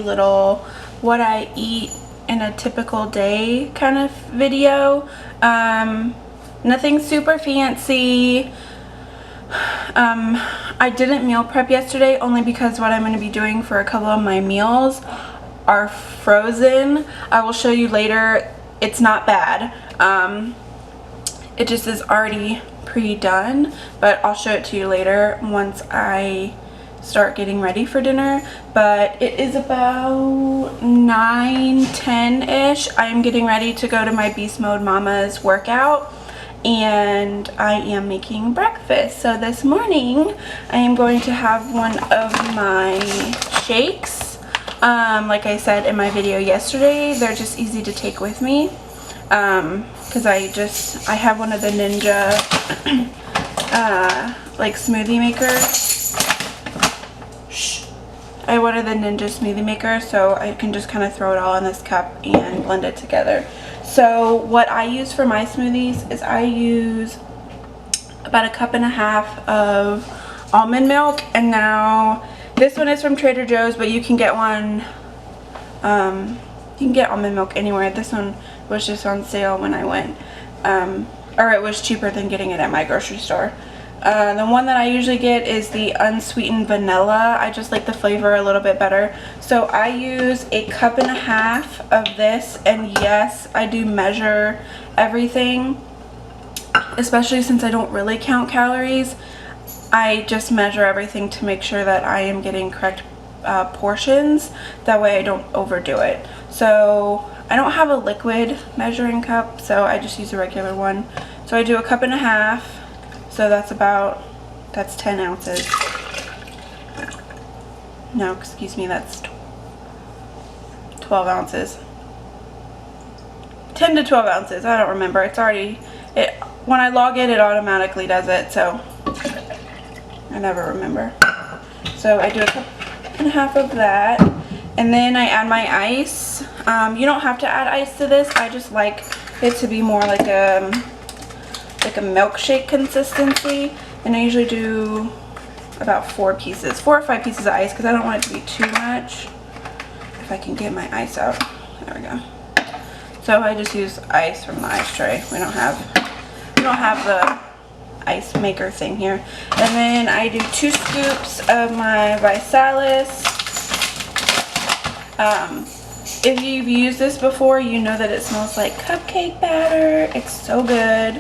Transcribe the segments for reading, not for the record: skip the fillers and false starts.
little what I eat in a typical day kind of video. Nothing super fancy. I didn't meal prep yesterday only because what I'm going to be doing for a couple of my meals are frozen. I will show you later. It's not bad. It just is already pre-done, but I'll show it to you later once I start getting ready for dinner. But it is about 9-10ish. I am getting ready to go to my Beast Mode Mama's workout, and I am making breakfast. So this morning I am going to have one of my shakes. Like I said in my video yesterday, they're just easy to take with me, because I have one of the Ninja like smoothie maker. I have one of the Ninja smoothie maker, so I can just kind of throw it all in this cup and blend it together. So what I use for my smoothies is I use about 1.5 cups of almond milk, and now this one is from Trader Joe's, but you can get one, you can get almond milk anywhere. This one was just on sale when I went, or it was cheaper than getting it at my grocery store. The one that I usually get is the unsweetened vanilla. I just like the flavor a little bit better. So I use 1.5 cups of this, and yes, I do measure everything, especially since I don't really count calories. I just measure everything to make sure that I am getting correct portions. That way I don't overdo it. So I don't have a liquid measuring cup, so I just use a regular one. So I do 1.5 cups. So that's 10 ounces. No, excuse me, that's 12 ounces. 10 to 12 ounces, I don't remember. It's already, when I log it, it automatically does it, so I never remember. So I do 1.5 cups of that, and then I add my ice. You don't have to add ice to this. I just like it to be more like a milkshake consistency, and I usually do about 4 or 5 pieces of ice because I don't want it to be too much. If I can get my ice out, there we go. So I just use ice from the ice tray. We don't have the ice maker thing here. And then I do 2 scoops of my Visalis. If you've used this before, you know that it smells like cupcake batter. It's so good.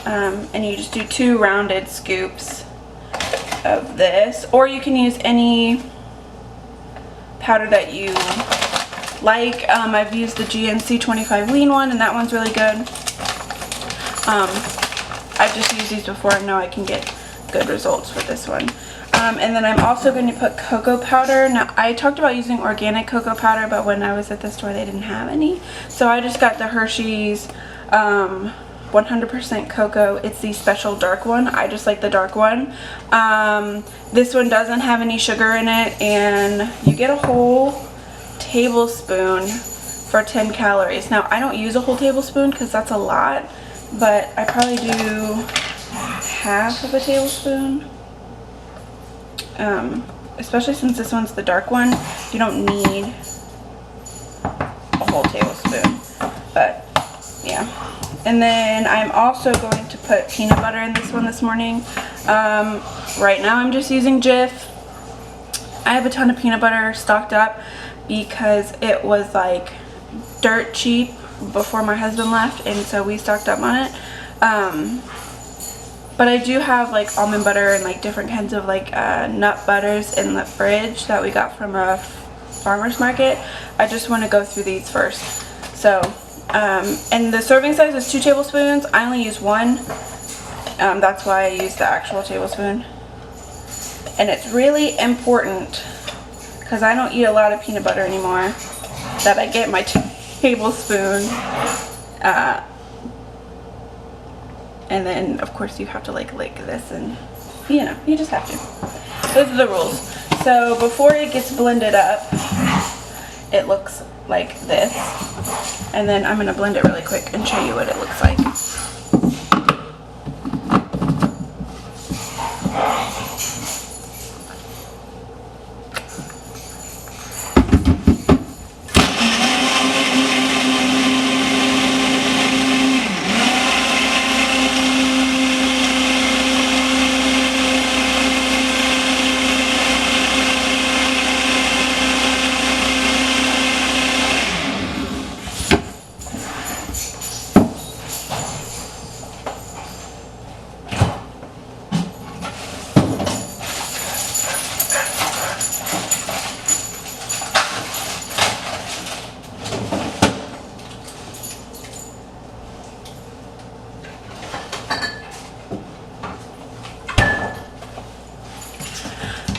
And you just do 2 rounded scoops of this, or you can use any powder that you like. I've used the GNC 25 lean one, and that one's really good. I've just used these before and know I can get good results with this one. And then I'm also going to put cocoa powder. Now, I talked about using organic cocoa powder, but when I was at the store they didn't have any, so I just got the Hershey's 100% cocoa. It's the special dark one. I just like the dark one. This one doesn't have any sugar in it, and you get a whole tablespoon for 10 calories. Now, I don't use a whole tablespoon because that's a lot, but I probably do half of a tablespoon. Especially since this one's the dark one, you don't need a whole tablespoon, but yeah. And then I'm also going to put peanut butter in this one this morning. Right now I'm just using Jif. I have a ton of peanut butter stocked up because it was like dirt cheap before my husband left, and so we stocked up on it. But I do have like almond butter and like different kinds of like nut butters in the fridge that we got from a farmer's market. I just want to go through these first. So and the serving size is 2 tablespoons. I only use 1. That's why I use the actual tablespoon. And it's really important, because I don't eat a lot of peanut butter anymore, that I get my tablespoon. And then of course you have to like lick this, and you know, you just have to. Those are the rules. So before it gets blended up, it looks like this, and then I'm going to blend it really quick and show you what it looks like. Okay, so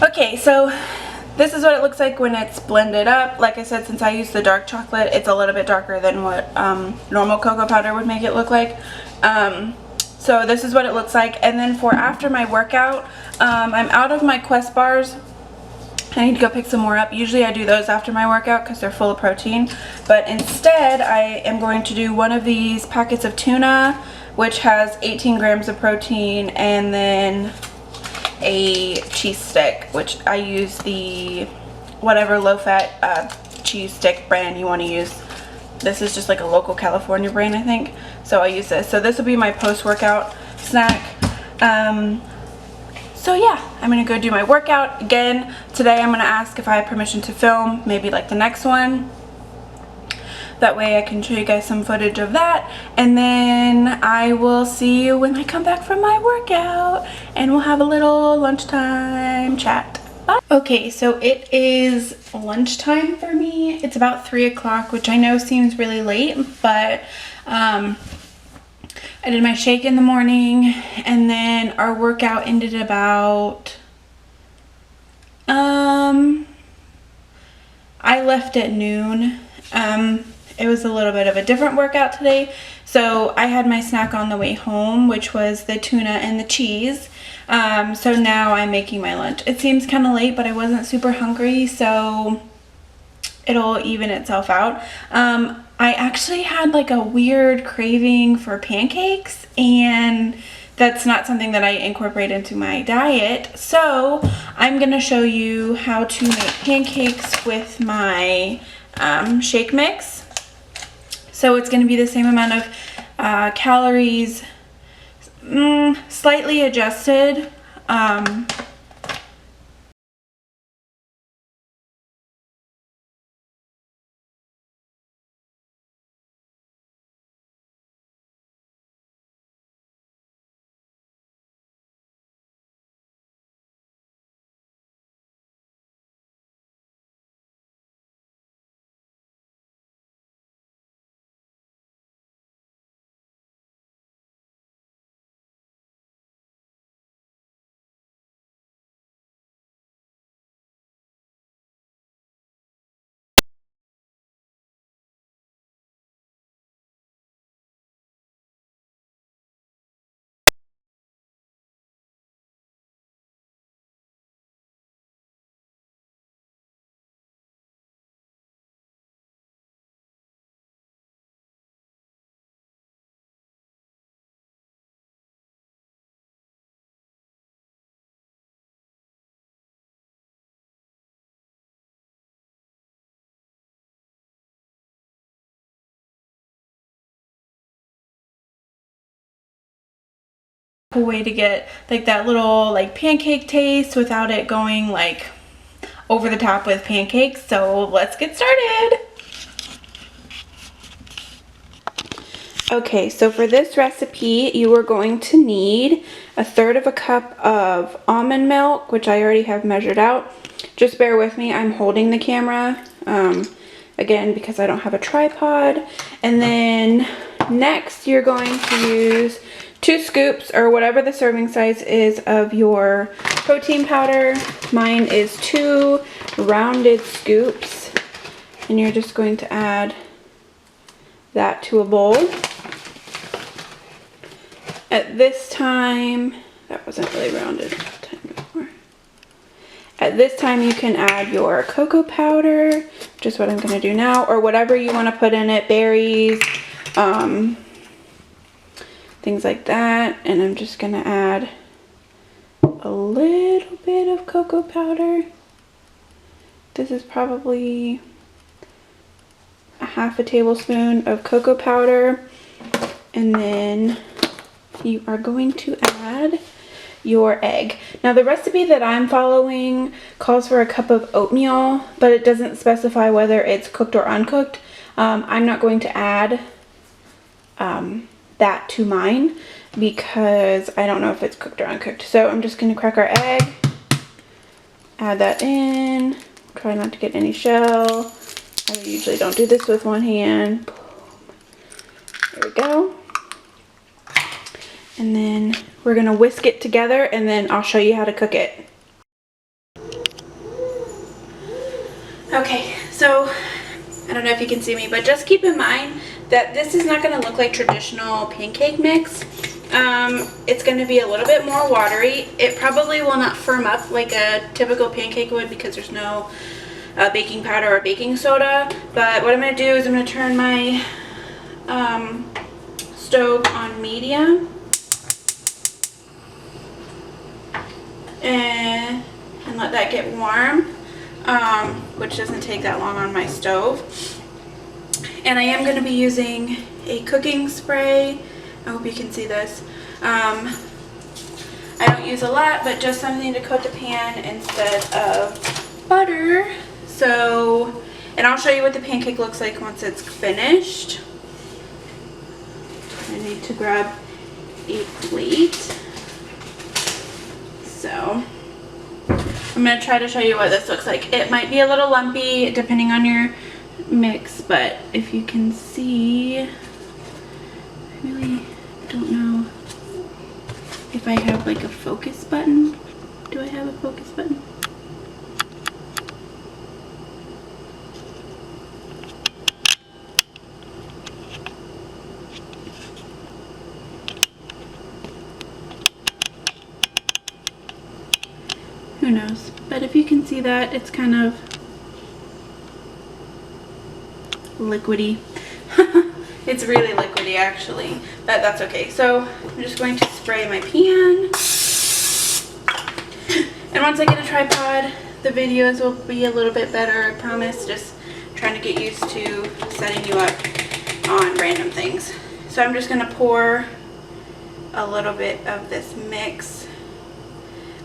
Okay, so this is what it looks like when it's blended up. Like I said, since I use the dark chocolate, it's a little bit darker than what normal cocoa powder would make it look like. So this is what it looks like. And then for after my workout, I'm out of my Quest bars. I need to go pick some more up. Usually I do those after my workout because they're full of protein. But instead, I am going to do one of these packets of tuna, which has 18 grams of protein, and then a cheese stick, which I use the whatever low-fat cheese stick brand you want to use. This is just like a local California brand, I think. So I use this. So this will be my post-workout snack. So yeah, I'm gonna go do my workout. Again, today I'm gonna ask if I have permission to film, maybe like the next one. That way I can show you guys some footage of that. And then I will see you when I come back from my workout. And we'll have a little lunchtime chat. Bye. Okay, so it is lunchtime for me. It's about 3 o'clock, which I know seems really late, but I did my shake in the morning, and then our workout ended about, I left at noon. It was a little bit of a different workout today. So I had my snack on the way home, which was the tuna and the cheese. So now I'm making my lunch. It seems kind of late, but I wasn't super hungry, so it'll even itself out. I actually had like a weird craving for pancakes, and that's not something that I incorporate into my diet. So I'm gonna show you how to make pancakes with my shake mix. So it's gonna be the same amount of calories, slightly adjusted. A way to get like that little like pancake taste without it going like over the top with pancakes. So let's get started. Okay, so for this recipe you are going to need 1/3 cup of almond milk, which I already have measured out. Just bear with me, I'm holding the camera again because I don't have a tripod. And then next you're going to use 2 scoops or whatever the serving size is of your protein powder. Mine is 2 rounded scoops, and you're just going to add that to a bowl. At this time, that wasn't really rounded time before. At this time you can add your cocoa powder, which is what I'm going to do now, or whatever you want to put in it, berries, things like that. And I'm just going to add a little bit of cocoa powder. This is probably a 1/2 tablespoon of cocoa powder. And then you are going to add your egg. Now the recipe that I'm following calls for a cup of oatmeal, but it doesn't specify whether it's cooked or uncooked. I'm not going to add that to mine because I don't know if it's cooked or uncooked. So I'm just going to crack our egg, add that in, try not to get any shell. I usually don't do this with one hand. There we go. And then we're going to whisk it together, and then I'll show you how to cook it. Okay, so I don't know if you can see me, but just keep in mind that this is not going to look like traditional pancake mix. It's going to be a little bit more watery. It probably will not firm up like a typical pancake would because there's no baking powder or baking soda. But what I'm going to do is I'm going to turn my stove on medium and let that get warm, which doesn't take that long on my stove. And I am going to be using a cooking spray. I hope you can see this. I don't use a lot, but just something to coat the pan instead of butter. So, and I'll show you what the pancake looks like once it's finished. I need to grab a plate. So, I'm going to try to show you what this looks like. It might be a little lumpy depending on your mix, but if you can see, I really don't know if I have like a focus button. Do I have a focus button? Who knows? But if you can see that, it's kind of liquidy. It's really liquidy actually, but that's okay. So I'm just going to spray my pan. And once I get a tripod, the videos will be a little bit better, I promise. Just trying to get used to setting you up on random things. So I'm just going to pour a little bit of this mix.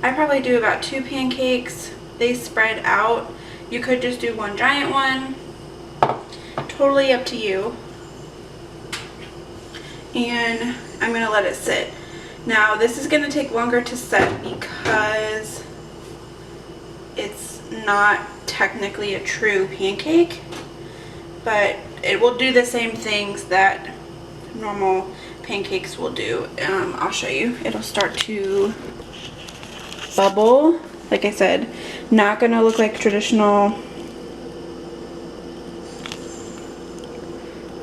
I probably do about 2 pancakes. They spread out. You could just do one giant one. Totally up to you. And I'm going to let it sit. Now this is going to take longer to set because it's not technically a true pancake, but it will do the same things that normal pancakes will do. I'll show you. It'll start to bubble. Like I said, not going to look like traditional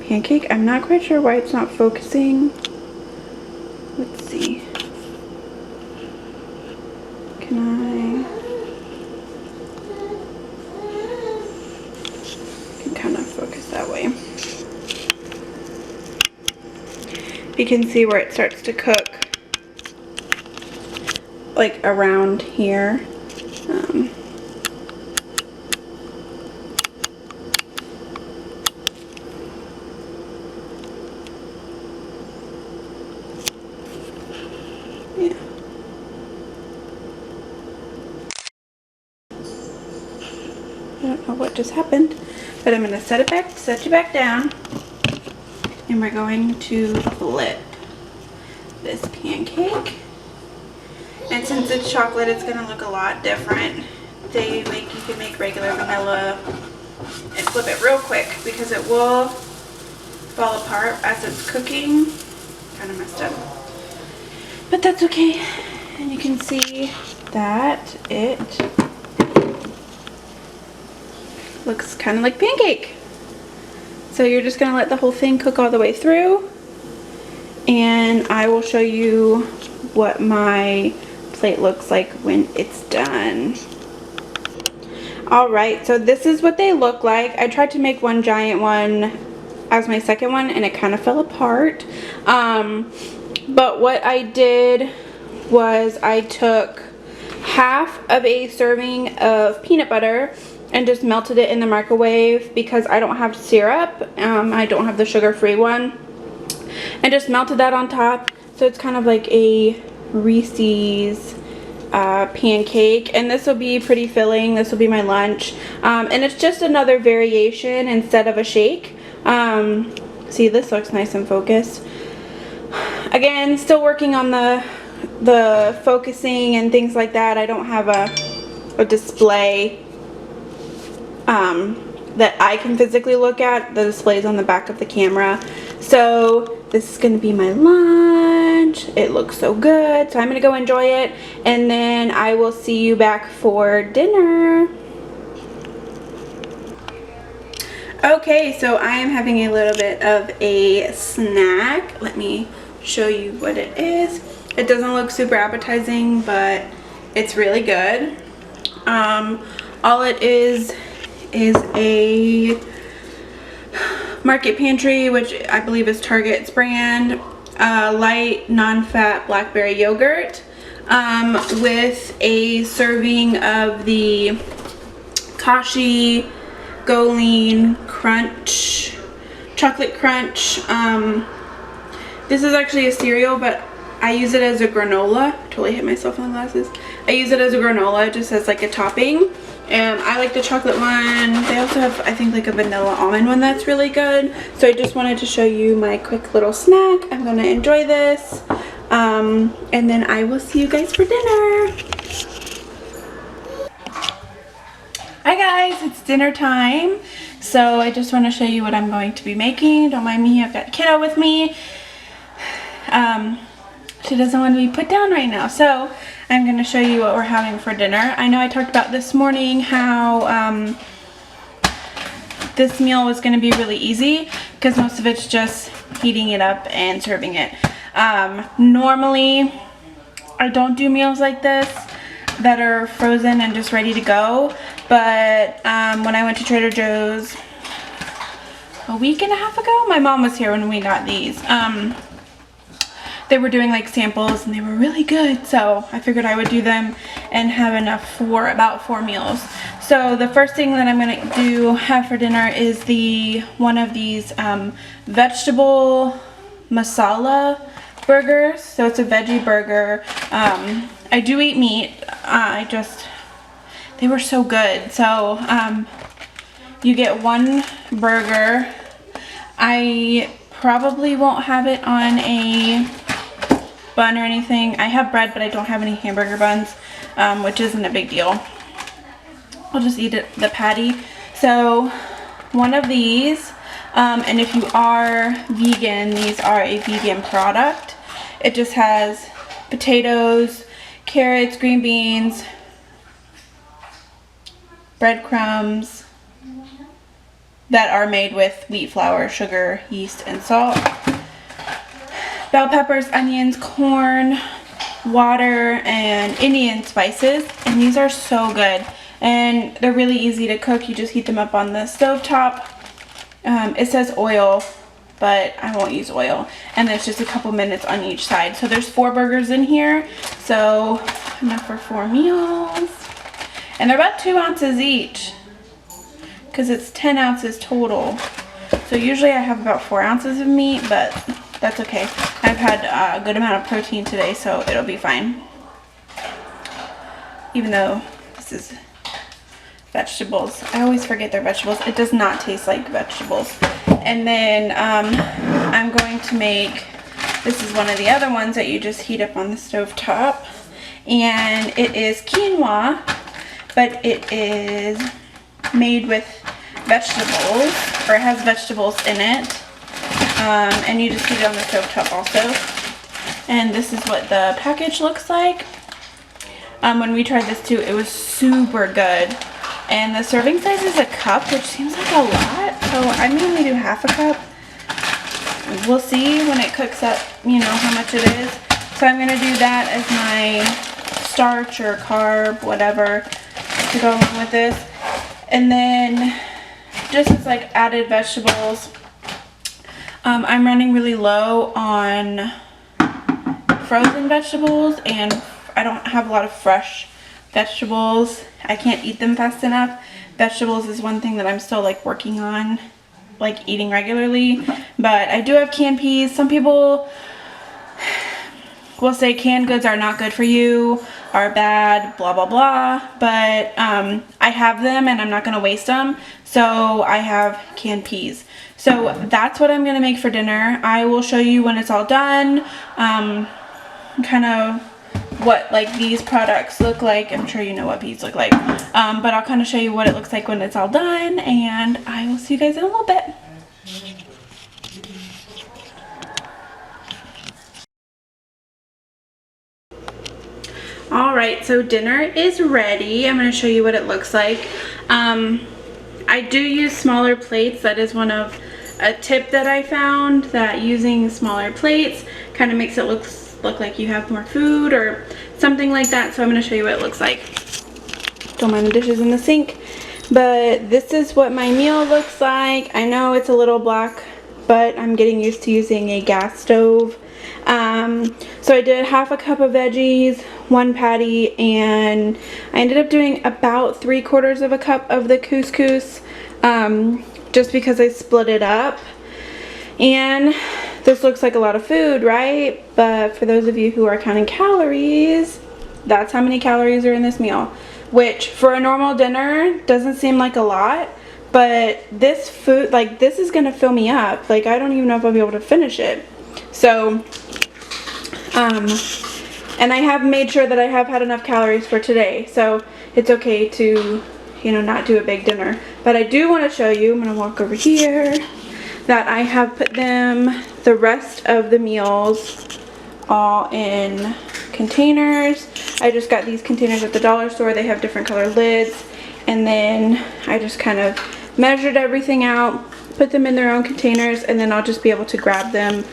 pancake. I'm not quite sure why it's not focusing. Let's see. Can kind of focus that way. You can see where it starts to cook, like around here. Yeah. I don't know what just happened, but I'm going to set you back down, and we're going to flip this pancake. And since it's chocolate, it's going to look a lot different. You can make regular vanilla and flip it real quick because it will fall apart as it's cooking. Kind of messed up, but that's okay. And you can see that it looks kind of like pancake. So you're just going to let the whole thing cook all the way through, and I will show you what my plate looks like when it's done. Alright, so this is what they look like. I tried to make one giant one as my second one and it kind of fell apart. But what I did was I took half of a serving of peanut butter and just melted it in the microwave because I don't have syrup. I don't have the sugar-free one. And just melted that on top. So it's kind of like a Reese's pancake, and this will be pretty filling. This will be my lunch, and it's just another variation instead of a shake. See, this looks nice and focused. Again, still working on the focusing and things like that. I don't have a display that I can physically look at. The display's on the back of the camera. So this is going to be my lunch. It looks so good. So I'm going to go enjoy it, and then I will see you back for dinner. Okay, so I am having a little bit of a snack. Let me show you what it is. It doesn't look super appetizing, but it's really good. All it is a Market Pantry, which I believe is Target's brand, light non-fat blackberry yogurt, with a serving of the Kashi Go Lean Crunch, Chocolate Crunch. This is actually a cereal, but I use it as a granola. Totally hit myself on the glasses. I use it as a granola, just as like a topping. I like the chocolate one. They also have, I think, like a vanilla almond one that's really good. So I just wanted to show you my quick little snack. I'm gonna enjoy this. And then I will see you guys for dinner. Hi guys, it's dinner time. So I just want to show you what I'm going to be making. Don't mind me, I've got kiddo with me. She doesn't want to be put down right now. So I'm going to show you what we're having for dinner. I know I talked about this morning how this meal was going to be really easy because most of it's just heating it up and serving it. Normally I don't do meals like this that are frozen and just ready to go, but when I went to Trader Joe's a week and a half ago, my mom was here when we got these. They were doing like samples and they were really good, so I figured I would do them and have enough for about 4 meals. So the first thing that I'm gonna have for dinner is one of these vegetable masala burgers. So it's a veggie burger. I do eat meat. They were so good. So you get 1 burger. I probably won't have it on a bun or anything. I have bread, but I don't have any hamburger buns, which isn't a big deal. I'll just eat the patty. So 1 of these, and if you are vegan, these are a vegan product. It just has potatoes, carrots, green beans, breadcrumbs that are made with wheat flour, sugar, yeast, and salt. Bell peppers, onions, corn, water, and Indian spices. And these are so good. And they're really easy to cook. You just heat them up on the stove top. It says oil, but I won't use oil. And there's just a couple minutes on each side. So there's 4 burgers in here. So enough for 4 meals. And they're about 2 ounces each, because it's 10 ounces total. So usually I have about 4 ounces of meat, but that's okay. I've had a good amount of protein today, so it'll be fine. Even though this is vegetables. I always forget they're vegetables. It does not taste like vegetables. And then I'm going to make, this is one of the other ones that you just heat up on the stove top. And it is quinoa, but it is made with vegetables, or it has vegetables in it. And you just heat it on the stove top also. And this is what the package looks like. When we tried this too, it was super good. And the serving size is a cup, which seems like a lot. So I mainly do half a cup. We'll see when it cooks up, you know, how much it is. So I'm gonna do that as my starch or carb, whatever, to go along with this. And then just as like added vegetables, I'm running really low on frozen vegetables, and I don't have a lot of fresh vegetables. I can't eat them fast enough. Vegetables is one thing that I'm still like working on, like eating regularly. But I do have canned peas. Some people will say canned goods are not good for you, are bad, blah blah blah, but I have them and I'm not going to waste them, so I have canned peas. So that's what I'm going to make for dinner. I will show you when it's all done, kind of what like these products look like. I'm sure you know what peas look like, but I'll kind of show you what it looks like when it's all done, and I will see you guys in a little bit. Alright, so dinner is ready. I'm going to show you what it looks like. I do use smaller plates. That is one of a tip that I found, that using smaller plates kind of makes it look like you have more food or something like that. So I'm going to show you what it looks like. Don't mind the dishes in the sink, but this is what my meal looks like. I know it's a little black, but I'm getting used to using a gas stove. So I did half a cup of veggies, 1 patty, and I ended up doing about 3/4 of a cup of the couscous, just because I split it up. And this looks like a lot of food, right? But for those of you who are counting calories, that's how many calories are in this meal, which for a normal dinner doesn't seem like a lot, but this food, like, this is gonna fill me up. Like, I don't even know if I'll be able to finish it. So and I have made sure that I have had enough calories for today, so it's okay to, you know, not do a big dinner. But I do want to show you, I'm going to walk over here, that I have put the rest of the meals all in containers. I just got these containers at the dollar store. They have different color lids, and then I just kind of measured everything out, put them in their own containers, and then I'll just be able to grab them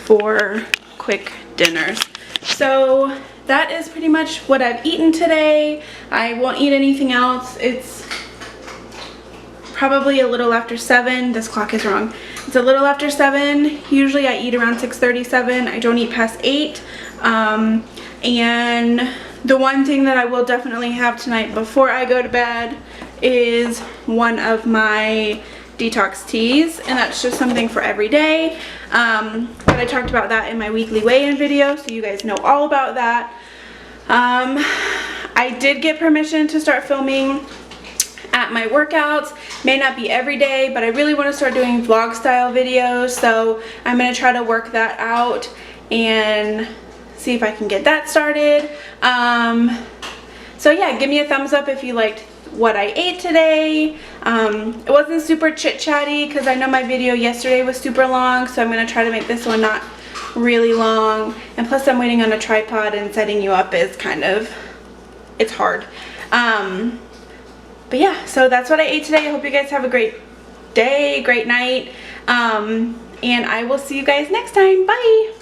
for quick dinners. So that is pretty much what I've eaten today. I won't eat anything else. It's probably a little after 7. This clock is wrong. It's a little after 7. Usually I eat around 6:37. I don't eat past 8. And the one thing that I will definitely have tonight before I go to bed is one of my detox teas, and that's just something for every day. But I talked about that in my weekly weigh-in video, so you guys know all about that. I did get permission to start filming at my workouts. May not be every day, but I really want to start doing vlog style videos, so I'm going to try to work that out and see if I can get that started. So yeah, give me a thumbs up if you liked what I ate today. It wasn't super chit-chatty because I know my video yesterday was super long, so I'm going to try to make this one not really long. And plus I'm waiting on a tripod, and setting you up is kind of, it's hard. But yeah, so that's what I ate today. I hope you guys have a great day, great night, and I will see you guys next time. Bye!